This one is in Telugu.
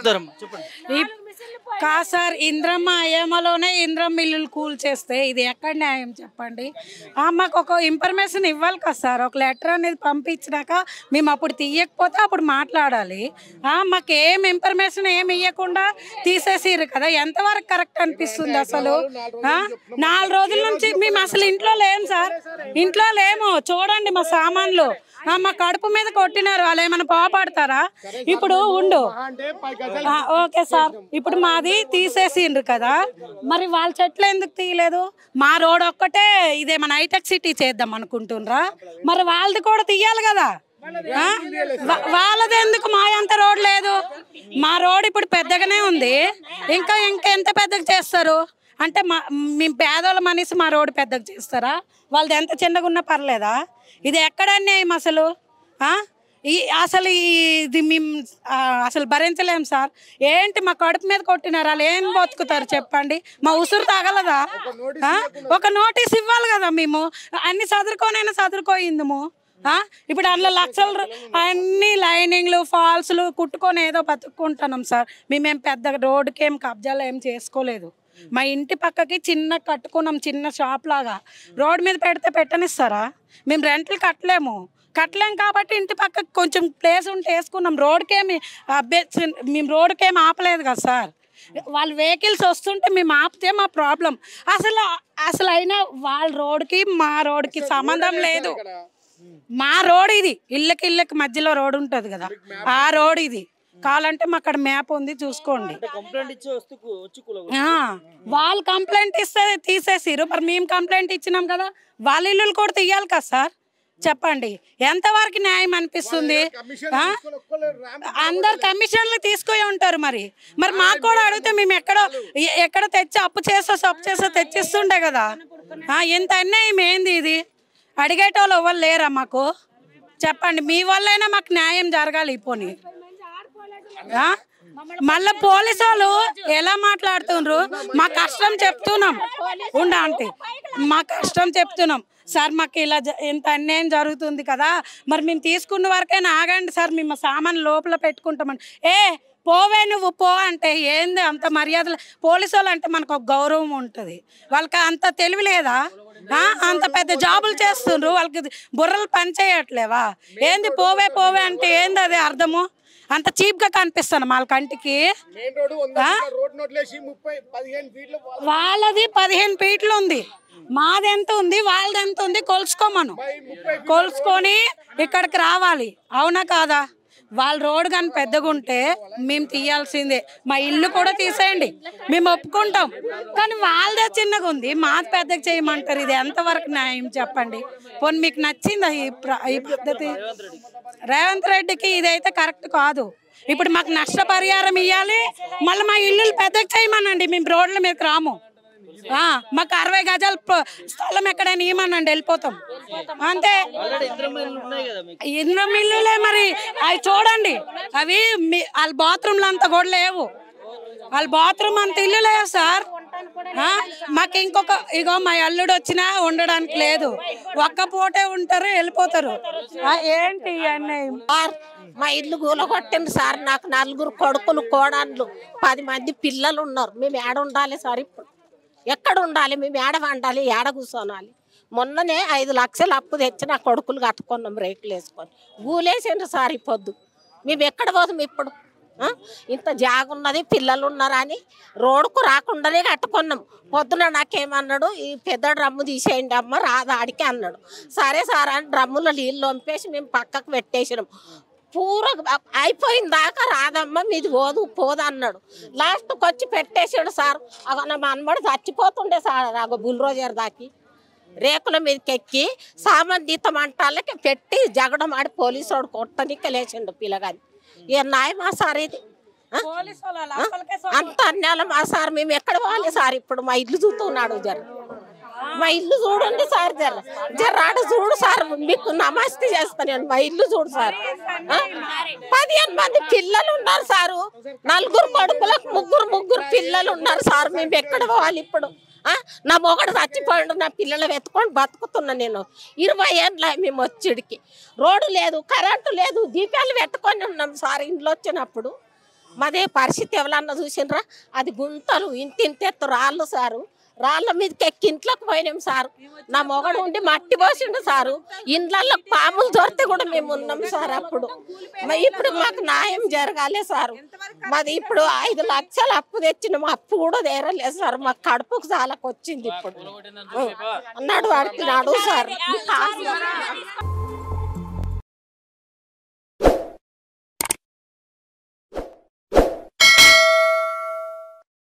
చెప్తారమ్మా చెప్పండి. కాదు సార్, ఇంద్రమ్మ ఏమలోనే ఇంద్రం మిల్లులు కూల్ చేస్తే ఇది ఎక్కడ న్యాయం చెప్పండి. మాకు ఒక ఇన్ఫర్మేషన్ ఇవ్వాలి కదా సార్, ఒక లెటర్ అనేది పంపించినాక మేము అప్పుడు తీయకపోతే అప్పుడు మాట్లాడాలి. మాకు ఏం ఇన్ఫర్మేషన్ ఏమి ఇవ్వకుండా తీసేసిరు కదా, ఎంతవరకు కరెక్ట్ అనిపిస్తుంది అసలు? 4 రోజుల నుంచి మేము అసలు ఇంట్లో లేము సార్, ఇంట్లో లేము. చూడండి మా సామాన్లు, మా కడుపు మీద కొట్టినారు. వాళ్ళు ఏమైనా బాగుపడతారా? ఇప్పుడు ఉండు, ఓకే సార్, ఇప్పుడు మాది తీసేసిండ్రు కదా, మరి వాళ్ళ చెట్లు ఎందుకు తీయలేదు? మా రోడ్ ఒక్కటే ఇదేమన్నా హైటెక్ సిటీ చేద్దాం అనుకుంటున్నారా? మరి వాళ్ళది కూడా తీయాలి కదా. వాళ్ళది ఎందుకు మా అంత రోడ్ లేదు? మా రోడ్ ఇప్పుడు పెద్దగానే ఉంది, ఇంకా ఎంత పెద్దగా చేస్తారు అంటే? మేము పేదోళ్ళ మనిషి మా రోడ్డు పెద్దగా చేస్తారా? వాళ్ళది ఎంత చిన్నగా ఉన్నా పర్లేదా? ఇది ఎక్కడ అన్యాయం అసలు? అసలు ఇది మేము అసలు భరించలేము సార్. ఏంటి మా కడుపు మీద కొట్టినారు, వాళ్ళు ఏం బతుకుతారు చెప్పండి? మా ఉసురు తగలదా? ఒక నోటీస్ ఇవ్వాలి కదా. మేము అన్ని చదువుకోయిందము. ఇప్పుడు అందులో లక్షలు అన్ని లైనింగ్లు ఫాల్స్లు కుట్టుకొని ఏదో బతుక్కుంటున్నాం సార్. మేమేం పెద్ద రోడ్డుకి ఏం కబ్జాలు ఏం చేసుకోలేదు. మా ఇంటి పక్కకి చిన్న కట్టుకున్నాం, చిన్న షాప్ లాగా. రోడ్ మీద పెడితే పెట్టనిస్తారా? మేము రెంట్లు కట్టలేము కాబట్టి ఇంటి పక్కకి కొంచెం ప్లేస్ ఉంటే వేసుకున్నాం. మేము రోడ్డుకేమి ఆపలేదు కదా సార్. వాళ్ళ వెహికల్స్ వస్తుంటే మేము ఆపితే మా ప్రాబ్లం. అసలు అయినా వాళ్ళ రోడ్డుకి మా రోడ్డుకి సంబంధం లేదు. మా రోడ్ ఇది, ఇళ్ళకి మధ్యలో రోడ్ ఉంటుంది కదా, ఆ రోడ్ ఇది. కావాలంటే మా అక్కడ మ్యాప్ ఉంది, చూసుకోండి. వాళ్ళు కంప్లైంట్ ఇస్తే తీసేసిరు, మరి మేము కంప్లైంట్ ఇచ్చినాం కదా, వాళ్ళ ఇల్లులు కూడా తీయాలి కదా సార్. చెప్పండి, ఎంతవరకు న్యాయం అనిపిస్తుంది? అందరు కమిషన్లు తీసుకొని ఉంటారు. మరి మాకు కూడా అడిగితే మేము ఎక్కడ తెచ్చి అప్పు చేసో తెచ్చిస్తుండే కదా. ఎంత అన్యాయం ఏంది ఇది? అడిగేటోళ్ళు ఎవరు లేరా మాకు? చెప్పండి, మీ వల్లైనా మాకు న్యాయం జరగాలి. పోనీ మళ్ళీ పోలీసు వాళ్ళు ఎలా మాట్లాడుతుండ్రు? మా కష్టం చెప్తున్నాం, అంటే మా కష్టం చెప్తున్నాం సార్. మాకు ఇలా ఇంత అన్యాయం జరుగుతుంది కదా, మరి మేము తీసుకున్న వరకైనా ఆగండి సార్, మేము సామాన్ లోపల పెట్టుకుంటామని. పోవే నువ్వు పో అంటే ఏంది అంత మర్యాదలు? పోలీసు వాళ్ళు అంటే మనకు ఒక గౌరవం ఉంటుంది. వాళ్ళకి అంత తెలివి లేదా? అంత పెద్ద జాబులు చేస్తుండ్రు, వాళ్ళకి బుర్రలు పని చేయట్లేవా? ఏంది పోవే అంటే ఏంది అది అర్థము? అంత చీప్ గా కనిపిస్తాను వాళ్ళ కంటికి. వాళ్ళది 15 ఫీట్లు ఉంది, మాది ఎంత ఉంది, వాళ్ళది ఎంత ఉంది కొలుసుకొని ఇక్కడికి రావాలి. అవునా కాదా? వాళ్ళ రోడ్ కానీ పెద్దగా ఉంటే మేము తీయాల్సిందే. మా ఇల్లు కూడా తీసేయండి, మేము ఒప్పుకుంటాం. కానీ వాళ్ళదే చిన్నగా ఉంది, మాది పెద్దగా చేయమంటారు. ఇది ఎంతవరకు న్యాయం చెప్పండి? పోనీ మీకు నచ్చిందా ఈ పద్ధతి? రేవంత్ రెడ్డికి ఇదైతే కరెక్ట్ కాదు. ఇప్పుడు మాకు నష్టపరిహారం ఇవ్వాలి, మళ్ళీ మా ఇల్లులు పెద్దగా చేయమనండి. మేము రోడ్ల మీదకి రాము. మాకు 60 గజాల స్థలం ఎక్కడైనా ఇవ్వమనండి, వెళ్ళిపోతాం అంతే. ఇంద్రం మిల్లులే మరి అవి చూడండి, అవి వాళ్ళ బాత్రూమ్లు అంతా కూడా లేవు. వాళ్ళ బాత్రూమ్ అంత ఇల్లు లేవు సార్. మాకు ఇగో మా అల్లుడు వచ్చినా ఉండడానికి లేదు, ఒక్క పూటే ఉంటారు, వెళ్ళిపోతారు. ఏంటి అన్నయ్య? మా ఇల్లు గూలగొట్టింది సార్. నాకు 4 కొడుకులు, కోడళ్ళు, 10 మంది పిల్లలు ఉన్నారు. మేము ఏడ ఉండాలి సార్? ఇప్పుడు ఎక్కడ ఉండాలి? మేము ఏడ వండాలి, ఏడ కూర్చోనాలి? మొన్ననే 5 లక్షలు అప్పు తెచ్చి నా కొడుకులు కట్టుకున్నాం, రేకులు వేసుకొని. గూలేసిండ్రు సార్ ఈ పొద్దు. మేము ఎక్కడ పోతాం ఇప్పుడు? ఇంత జాగున్నది, పిల్లలు ఉన్నారని రోడ్డుకు రాకుండానే కట్టుకున్నాం. పొద్దున నాకేమన్నాడు, ఈ పెద్ద డ్రమ్ము తీసేయండి అమ్మ, రాదా ఆడికి అన్నాడు. సరే సార్ అని డ్రమ్ములో నీళ్ళు వంపేసి మేము పక్కకు పెట్టేసినాం. పూర అయిపోయిన దాకా రాదమ్మ, మీది పోదు అన్నాడు. లాస్ట్కి వచ్చి పెట్టేసాడు సార్. నా మనమడు చచ్చిపోతుండే సార్. నాకు బుల్రోజర్ దాకి రేకుల మీదకి ఎక్కి సామాన్ దీతం అంటాలకి పెట్టి జగడం ఆడి పోలీసు వాడు కొట్టనికి లేచిండు పిల్లగాని. ఏ న్యాయమా సార్ ఇది? అంత అన్యాయం మా సార్. మేము ఎక్కడ పోవాలి సార్? ఇప్పుడు మా ఇల్లు చూస్తున్నాడు, మా ఇల్లు చూడండి సార్, జర్రాడు చూడు సార్, మీకు నమస్తే చేస్తాను. మా ఇల్లు చూడు సార్. 15 మంది పిల్లలు ఉన్నారు సారు, 4 కొడుకులకు ముగ్గురు పిల్లలు ఉన్నారు సార్. మేము ఎక్కడ పోవాలి ఇప్పుడు? నా మొగడు చచ్చిపోయాడు, నా పిల్లలు వెతుకొని బతుకుతున్నా నేను. 20 ఏళ్ళ మేము వచ్చేడికి. రోడ్డు లేదు, కరెంటు లేదు, దీపాలు పెట్టుకొని ఉన్నాం సార్ ఇంట్లో వచ్చినప్పుడు. మాదే పరిస్థితి ఎవరన్నా చూసినరా? అది గుంతలు ఇంతెత్తు రాళ్ళు సారు. రాళ్ళ మీదకి ఎక్కి ఇంట్లోకి పోయినాం సారు. నా మొగడు ఉండి మట్టి పోసిండు సారు. ఇండ్లలో పాములు దొరికితే కూడా మేము ఉన్నాం సార్ అప్పుడు. ఇప్పుడు మాకు న్యాయం జరగాలి సారు. మాది ఇప్పుడు 5 లక్షలు అప్పు తెచ్చిన అప్పు కూడా తీరలేదు సార్. మాకు కడుపుకు చాలకు వచ్చింది ఇప్పుడు. నడువాడుతున్నాడు సార్.